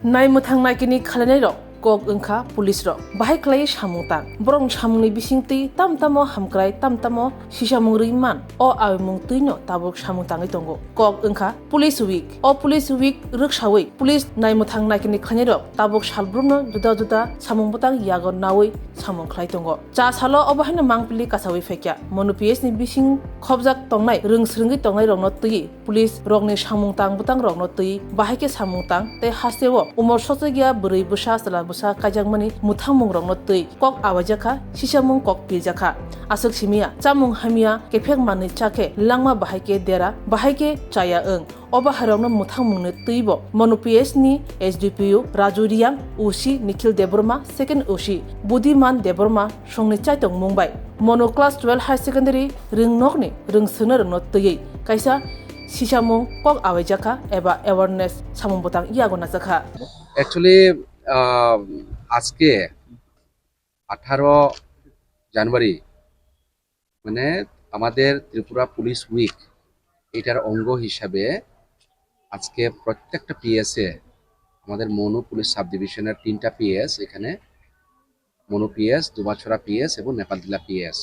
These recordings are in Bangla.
नायमुथां नायकिनि खालायनाय रok kok engkha police rok bahai klai samung tang borong samungni bisingti tamtamo hamkrai tamtamo sisamung riman o awimung tuino tabuk samung tangai tongo kok engkha police week o police week ruksawi police naimmuthang naikini khlani rok tabuk salbrumno juda juda samung butang yagon nawi samung khlai tongo cha salo obahaino mangpili kasawi fekya monu ps ni bising khobjak tongnai rungsrungi tongnai rokno tui police rokni samung tang butang rokno tui bahai ke samung tang te hasewo umor sochogya bwrui busa sala busa kajangmani muthangmung rokno tui kok awajaka sisamung kok piljaka asuk simia chamung hamia kefek mani chake langma bahai ke dera bahai ke chaya eng oba harokno muthangmungni tuibo monu ps ni sdpu rajuriang usi nikhil deborma second usi budiman deborma songni chaitong mumbai mono class 12 high secondary ringnokni ringsuna rokno tui kaisa sisamung kok awajaka eba awareness samung botang iagona jakha actually আজকে 18 জানুয়ারি মানে আমাদের ত্রিপুরা পুলিশ উইক এটার অঙ্গ হিসাবে আজকে প্রত্যেকটা পিএসএ আমাদের মনু পুলিশ সাব ডিভিশনের 3টা পিএস এখানে মনু পিএস দুবাছড়া পিএস এবং নেপালদিলা পিএস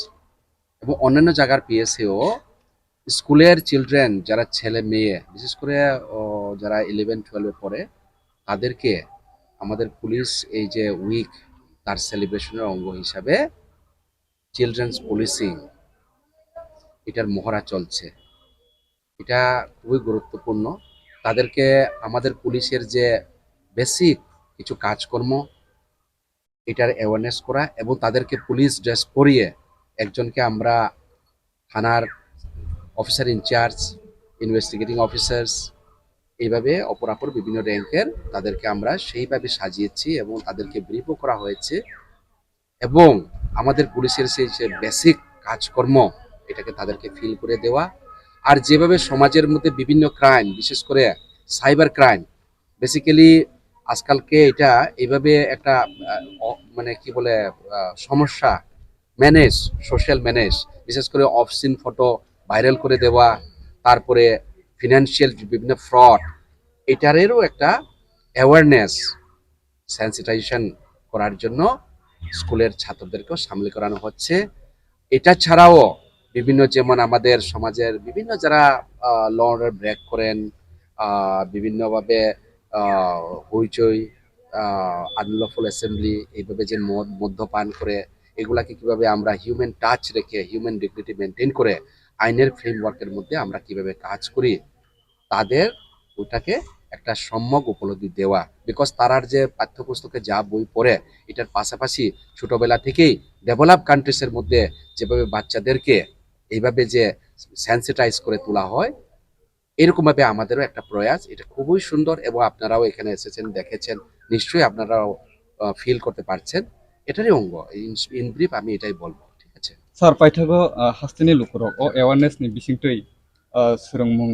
এবং অন্যান্য জায়গার পিএসএও স্কুলের চিলড্রেন যারা ছেলে মেয়ে বিশেষ করে যারা 11-12 পড়ে তাদেরকে আমাদের পুলিশ এই যে উইক তার সেলিব্রেশনের অঙ্গ হিসাবে চিলড্রেন্স পুলিশিং এটার মহড়া চলছে এটা খুবই গুরুত্বপূর্ণ তাদেরকে আমাদের পুলিশের যে বেসিক কিছু কাজকর্ম এটার অ্যাওয়ারনেস করা এবং তাদেরকে পুলিশ ড্রেস পরিয়ে একজনকে আমরা থানার অফিসার ইনচার্জ ইনভেস্টিগেটিং অফিসার্স এইভাবে অপরাপর বিভিন্ন র্যাঙ্কের তাদেরকে আমরা সেইভাবে সাজিয়েছি এবং তাদেরকে ব্রিফও করা হয়েছে এবং আমাদের পুলিশের সেই যে বেসিক কাজকর্ম এটাকে তাদেরকে ফিল করে দেওয়া আর যেভাবে সমাজের মধ্যে বিভিন্ন ক্রাইম বিশেষ করে সাইবার ক্রাইম বেসিক্যালি আজকালকে এটা এইভাবে একটা মানে কি বলে সমস্যা ম্যানেজ সোশ্যাল ম্যানেজ বিশেষ করে অফসিন ফটো ভাইরাল করে দেওয়া তারপরে ফিনান্সিয়াল বিভিন্ন ফ্রড এটারেরও একটা অ্যাওয়ারনেস সেন্সিটাইজেশন করার জন্য স্কুলের ছাত্রদেরকেও সামিল করানো হচ্ছে এটা ছাড়াও বিভিন্ন যেমন আমাদের সমাজের বিভিন্ন যারা ল অর্ডার ব্রেক করেন বিভিন্নভাবে হইচই আনলফুল অ্যাসেম্বলি এইভাবে যে মদ্যপান করে এগুলাকে কিভাবে আমরা হিউম্যান টাচ রেখে হিউম্যান ডিগনিটি মেনটেন করে আইনের ফ্রেমওয়ার্কের মধ্যে আমরা কিভাবে কাজ করি তাদের ওটাকে একটা সম্যক উপলব্ধি দেওয়া বিকজ তারার যে পাঠ্যপুস্তকে যা বই পড়ে এটার পাশাপাশি ছোটবেলা থেকেই ডেভেলপ কান্ট্রিজের মধ্যে যেভাবে বাচ্চাদেরকে এইভাবে যে সেন্সিটাইজ করে তোলা হয় এরকমভাবে আমাদেরও একটা প্রয়াস এটা খুবই সুন্দর এবং আপনারাও এখানে এসেছেন দেখেছেন নিশ্চয়ই আপনারাও ফিল করতে পারছেন এটারই অঙ্গ ইন ব্রিফ আমি এটাই বলবো ঠিক আছে স্যার পাইথাগো হাস্তিনি লুকুরক ও অ্যাওয়ারনেস নি বিসিংতৈ সুরংমুং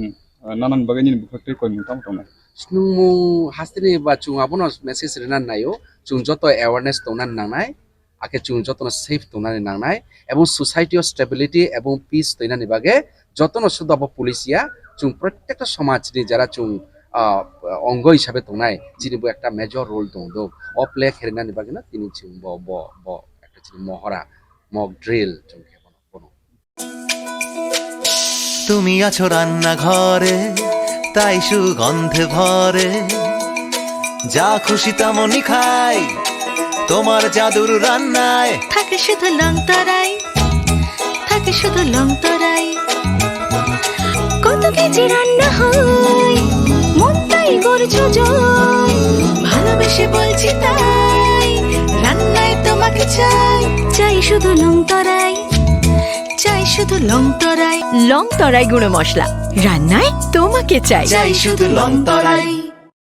নানান বাগানি বুফাক্তৈ কই মুতাম তমা স্নুমুং হাস্তিনি বা চুং আবনো মেসেজ রেনান নাইও চুং যত অ্যাওয়ারনেস তনান নাংনাই আকে চুং যত সেফ তনানি নাংনাই এবং সোসাইটি অফ স্টেবিলিটি এবং পিস তৈনানি বাগে যতন শুধু আব পুলিশিয়া চুং প্রত্যেকটা সমাজনি যারা চুং অঙ্গ হিসাবে তনাই যিনিবো একটা মেজর রোল দো অ প্লে খেরেনানি বাগে না তিনি চুং ব ব ব একটা চিনি মহড়া মক ড্রিল চুং খেবনো তুমি আছো রান্না ঘরে তাই সুগন্ধে ভরে যা খুশি তেমনই খাই তোমার জাদুর রান্নায় থাকে শুধু লংতরাই থাকে শুধু লংতরাই কত কেজি রান্না হয় মন তাই করছো জয় ভালোবেসে বলছি তাই রান্নায় তোমাকে চাই চাই শুধু লংতরাই চাই শুধু লংতরাই লংতরাই গুঁড়ো মশলা রান্নায় তোমাকে চাই চাই শুধু লংতরাই।